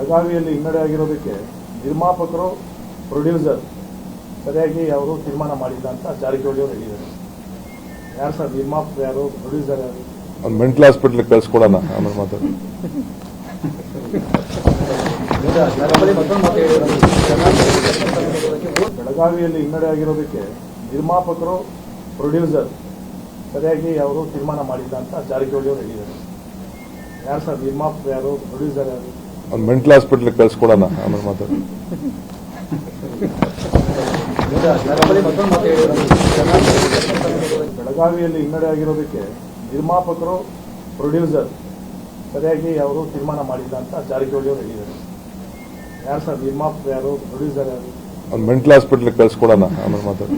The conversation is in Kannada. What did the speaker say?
ಬೆಳಗಾವಿಯಲ್ಲಿ ಹಿನ್ನಡೆ ಆಗಿರೋದಕ್ಕೆ ನಿರ್ಮಾಪಕರು ಪ್ರೊಡ್ಯೂಸರ್ ಸರಿಯಾಗಿ ಅವರು ತೀರ್ಮಾನ ಮಾಡಿಲ್ಲ ಅಂತ ಜಾರಕಿಹೊಳಿ ಅವರು ಹೇಳಿದ್ದಾರೆ. ಯಾರು ಸರ್ ನಿರ್ಮಾಪಕರು, ಯಾರು ಪ್ರೊಡ್ಯೂಸರ್, ಯಾರು? ಒಂದು ಮೆಂಟಲ್ ಹಾಸ್ಪಿಟ್ಲಿಗೆ ಕಳ್ಸ್ಕೊಡೋಣ ಆಮೇಲೆ ಮಾತಾಡಿ. ಬೆಳಗಾವಿಯಲ್ಲಿ ಹಿನ್ನಡೆ ಆಗಿರೋದಕ್ಕೆ ನಿರ್ಮಾಪಕರು ಪ್ರೊಡ್ಯೂಸರ್ ಸರಿಯಾಗಿ ಅವರು ತೀರ್ಮಾನ ಮಾಡಿಲ್ಲ ಅಂತ ಜಾರಕಿಹೊಳಿ ಅವರು ಹೇಳಿದ್ದಾರೆ. ಯಾರು ಸರ್ ನಿರ್ಮಾಪಕರು, ಯಾರು ಪ್ರೊಡ್ಯೂಸರ್, ಯಾರು? ಒಂದು ಮೆಂಟಲ್ ಹಾಸ್ಪಿಟ್ಲಿಗೆ ಕಳ್ಸ್ಕೊಡೋಣ ಆಮೇಲೆ ಮಾತಾಡಿ. ಬೆಳಗಾವಿಯಲ್ಲಿ ಹಿನ್ನಡೆ ಆಗಿರೋದಕ್ಕೆ ನಿರ್ಮಾಪಕರು ಪ್ರೊಡ್ಯೂಸರ್ ಸರಿಯಾಗಿ ಅವರು ತೀರ್ಮಾನ ಮಾಡಿಲ್ಲ ಅಂತ ಜಾರಕಿಹೊಳಿ ಅವರು ಹೇಳಿದ್ದಾರೆ. ಯಾರು ಸರ್ ನಿರ್ಮಾಪಕರು, ಯಾರು ಪ್ರೊಡ್ಯೂಸರ್, ಯಾರು? ಒಂದು ಮೆಂಟಲ್ ಹಾಸ್ಪಿಟ್ಲಿಗೆ ಕಳ್ಸ್ಕೊಡೋಣ ಆಮೇಲೆ ಮಾತಾಡಿ.